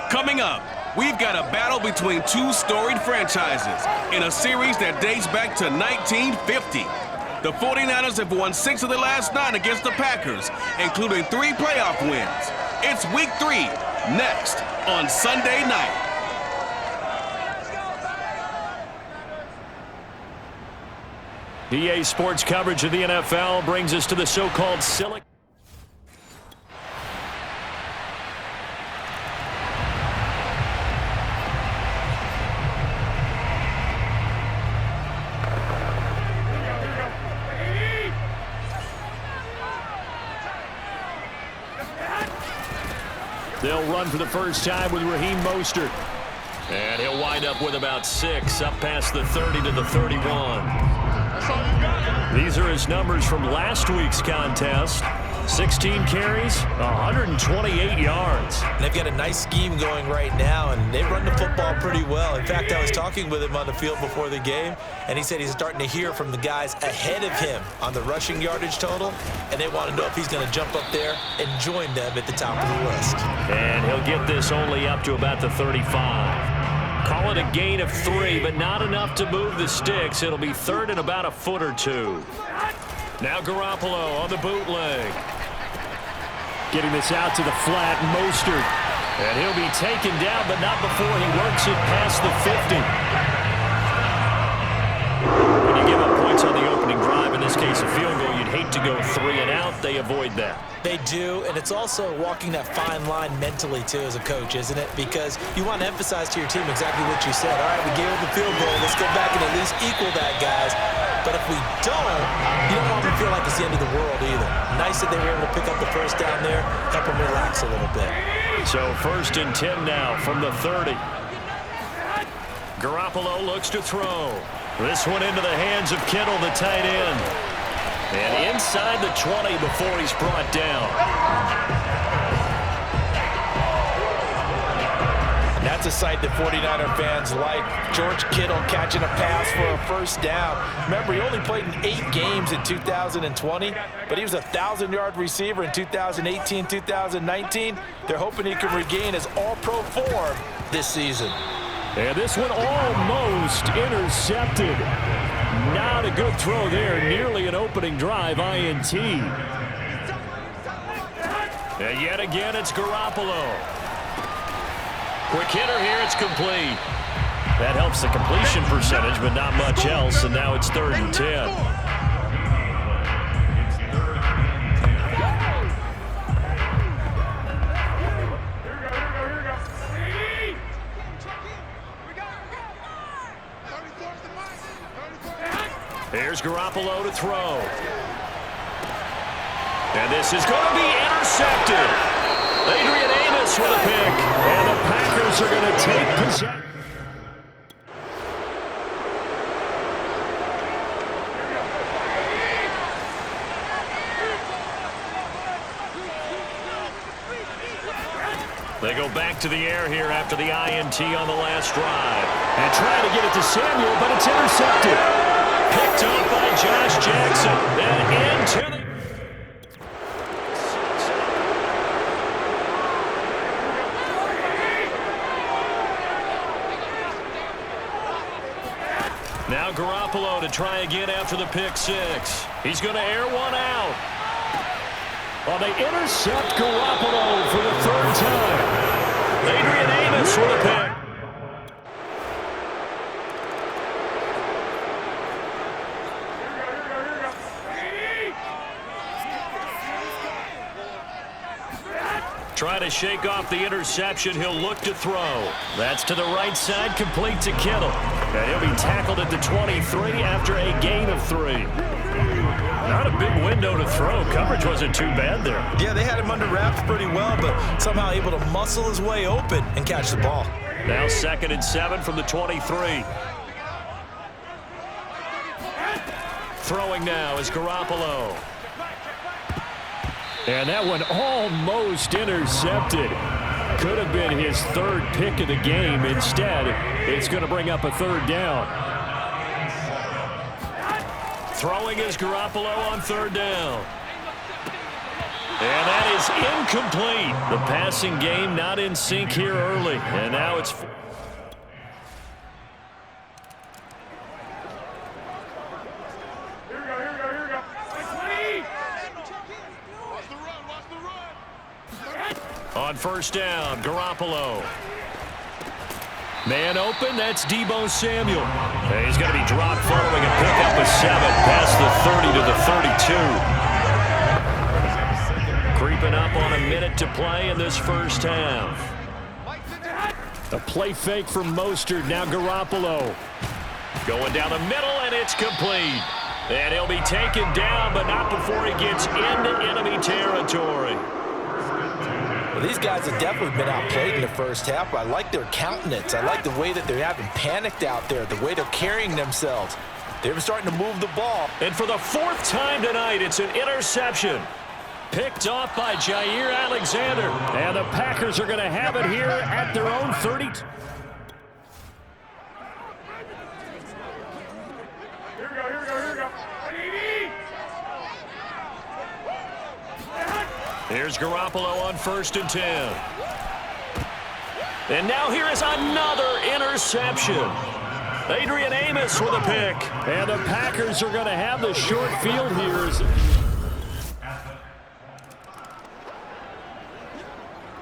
Coming up, we've got a battle between two storied franchises in a series that dates back to 1950. The 49ers have won 6 of the last 9 against the Packers, including 3 playoff wins. It's Week 3, next on Sunday night. EA Sports coverage of the NFL brings us to the so-called Silicon. They'll run for the first time with Raheem Mostert. And he'll wind up with about 6, up past the 30 to the 31. These are his numbers from last week's contest. 16 carries, 128 yards. They've got a nice scheme going right now, and they run the football pretty well. In fact, I was talking with him on the field before the game, and he said he's starting to hear from the guys ahead of him on the rushing yardage total, and they want to know if he's going to jump up there and join them at the top of the list. And he'll get this only up to about the 35. Call it a gain of 3, but not enough to move the sticks. It'll be third and about a foot or 2. Now Garoppolo on the bootleg. Getting this out to the flat, Mostert. And he'll be taken down, but not before he works it past the 50. When you give up points on the opening drive, in this case a field goal, you'd hate to go 3 and out. They avoid that. They do, and it's also walking that fine line mentally, too, as a coach, isn't it? Because you want to emphasize to your team exactly what you said. All right, we gave them the field goal. Let's go back and at least equal that, guys. But if we don't, you don't want them to feel like it's the end of the world either. Nice that they were able to pick up the first down there, help them relax a little bit. So first and 10 now from the 30. Garoppolo looks to throw. This one into the hands of Kittle, the tight end. And inside the 20 before he's brought down. And that's a sight that 49er fans like. George Kittle catching a pass for a first down. Remember, he only played in 8 games in 2020, but he was a 1,000-yard receiver in 2018, 2019. They're hoping he can regain his all-pro form this season. And this one almost intercepted. Not a good throw there. Nearly an opening drive INT. And yet again, it's Garoppolo. Quick hitter here. It's complete. That helps the completion percentage, but not much else. And now it's 3rd and 10. Here's Garoppolo to throw. And this is going to be intercepted. Adrian Amos with a pick. And the Packers are going to take possession. They go back to the air here after the INT on the last drive. And trying to get it to Samuel, but it's intercepted. Picked up by Josh Jackson. Then into the... Now Garoppolo to try again after the pick 6. He's going to air one out. Well, they intercept Garoppolo for the 3rd time. Adrian Amos with a pick. Try to shake off the interception. He'll look to throw. That's to the right side, complete to Kittle. And he'll be tackled at the 23 after a gain of 3. Not a big window to throw. Coverage wasn't too bad there. Yeah, they had him under wraps pretty well, but somehow able to muscle his way open and catch the ball. Now 2nd and 7 from the 23. Throwing now is Garoppolo. And that one almost intercepted. Could have been his 3rd pick of the game. Instead, it's going to bring up a 3rd down. Throwing is Garoppolo on 3rd down. And that is incomplete. The passing game not in sync here early. And now it's... On first down, Garoppolo. Man open, that's Deebo Samuel. And he's going to be dropped following a pickup of 7 past the 30 to the 32. Creeping up on a minute to play in this first half. A play fake from Mostert, now Garoppolo. Going down the middle, and it's complete. And he'll be taken down, but not before he gets into enemy territory. Well, these guys have definitely been outplayed in the first half, but I like their countenance. I like the way that they're having panicked out there, the way they're carrying themselves. They're starting to move the ball. And for the 4th time tonight, it's an interception. Picked off by Jair Alexander. And the Packers are going to have it here at their own 30. Here we go. Here's Garoppolo on 1st and 10. And now here is another interception. Adrian Amos with a pick. And the Packers are going to have the short field here.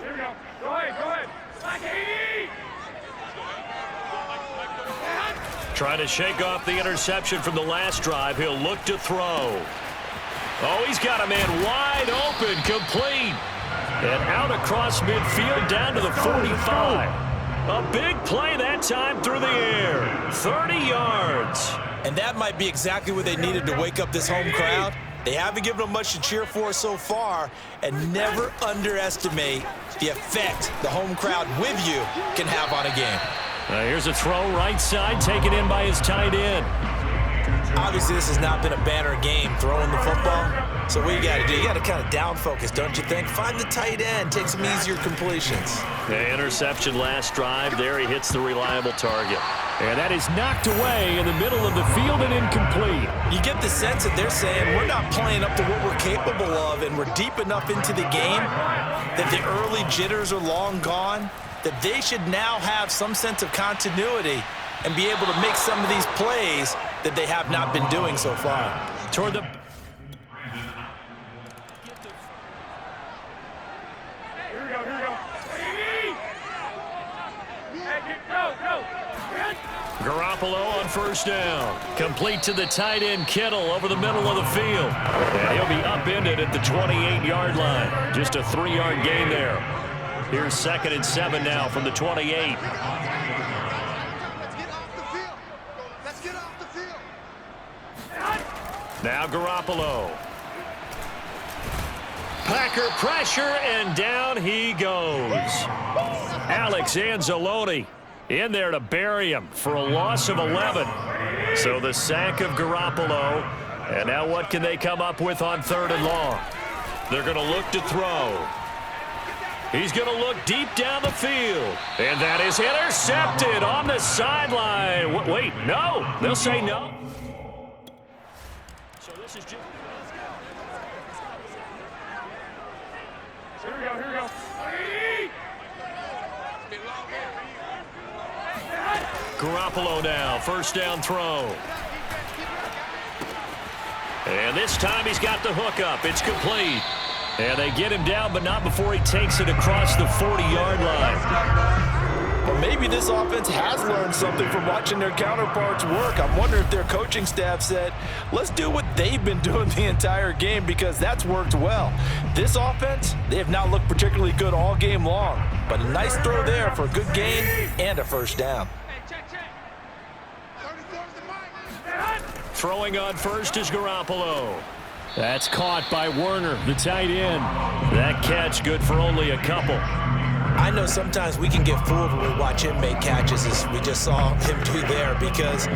Here we go. Go ahead. Like 80. Trying to shake off the interception from the last drive. He'll look to throw. Oh, he's got a man wide open, complete. And out across midfield down to the 45. A big play that time through the air. 30 yards. And that might be exactly what they needed to wake up this home crowd. They haven't given them much to cheer for so far, and never underestimate the effect the home crowd with you can have on a game. Here's a throw right side, taken in by his tight end. Obviously, this has not been a banner game throwing the football. So what you got to do, you got to kind of down focus, don't you think? Find the tight end, take some easier completions. Interception last drive. There he hits the reliable target. And that is knocked away in the middle of the field and incomplete. You get the sense that they're saying we're not playing up to what we're capable of, and we're deep enough into the game that the early jitters are long gone, that they should now have some sense of continuity and be able to make some of these plays that they have not been doing so far. Toward the... Here we go. Go. Garoppolo on 1st down. Complete to the tight end, Kittle, over the middle of the field. And he'll be upended at the 28-yard line. Just a 3-yard gain there. Here's 2nd and 7 now from the 28. Now Garoppolo. Packer pressure, and down he goes. Alex Anzalone in there to bury him for a loss of 11. So the sack of Garoppolo. And now what can they come up with on 3rd and long? They're going to look to throw. He's going to look deep down the field. And that is intercepted on the sideline. Wait, no. They'll say no. So this is just... Here we go. Garoppolo now, 1st down throw. And this time he's got the hook up. It's complete. And they get him down, but not before he takes it across the 40-yard line. Well, maybe this offense has learned something from watching their counterparts work. I'm wondering if their coaching staff said, let's do what they've been doing the entire game, because that's worked well. This offense, they have not looked particularly good all game long. But a nice throw there for a good gain and a 1st down. Throwing on 1st is Garoppolo. That's caught by Werner, the tight end. That catch good for only a couple. I know sometimes we can get fooled when we watch him make catches, as we just saw him do there, because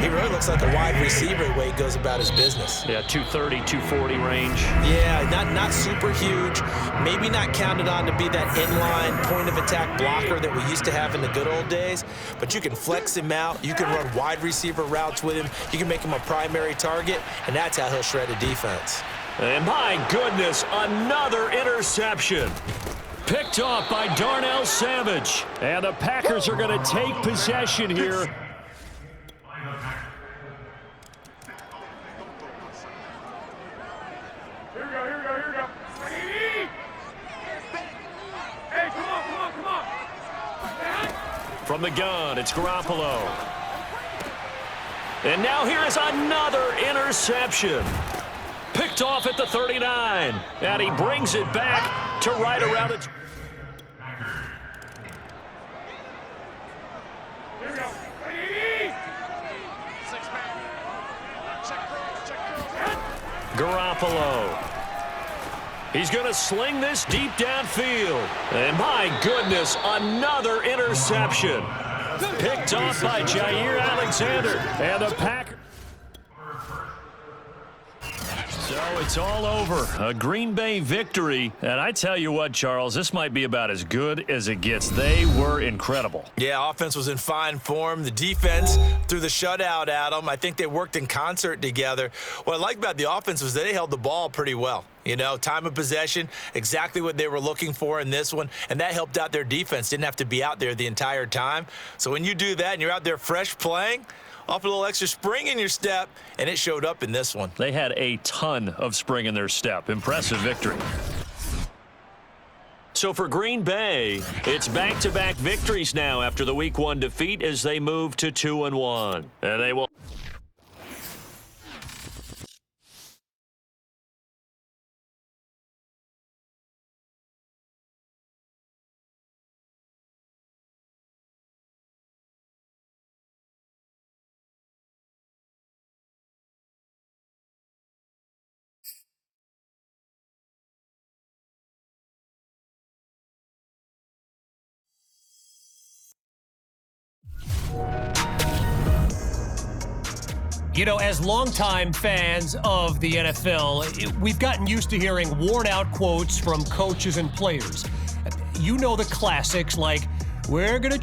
he really looks like a wide receiver the way he goes about his business. Yeah, 230, 240 range. Yeah, not super huge. Maybe not counted on to be that inline point-of-attack blocker that we used to have in the good old days, but you can flex him out. You can run wide receiver routes with him. You can make him a primary target, and that's how he'll shred a defense. And my goodness, another interception. Picked off by Darnell Savage. And the Packers are going to take possession here. Here we go, here we go, here we go. Hey, come on, come on, come on. From the gun, it's Garoppolo. And now here is another interception. Picked off at the 39. And he brings it back to right around it. Here we go. Garoppolo. He's going to sling this deep downfield. And my goodness, another interception. Picked off by Jair Alexander. And the Packers. So it's all over. A Green Bay victory. And I tell you what, Charles, this might be about as good as it gets. They were incredible. Yeah, offense was in fine form. The defense threw the shutout at them. I think they worked in concert together. What I like about the offense was they held the ball pretty well. You know, time of possession, exactly what they were looking for in this one, and that helped out their defense. Didn't have to be out there the entire time. So when you do that and you're out there fresh playing, off a little extra spring in your step, and it showed up in this one. They had a ton of spring in their step. Impressive victory. So for Green Bay, it's back-to-back victories now after the Week 1 defeat as they move to 2-1. And they will... You know, as longtime fans of the NFL, we've gotten used to hearing worn-out quotes from coaches and players. You know the classics like, we're going to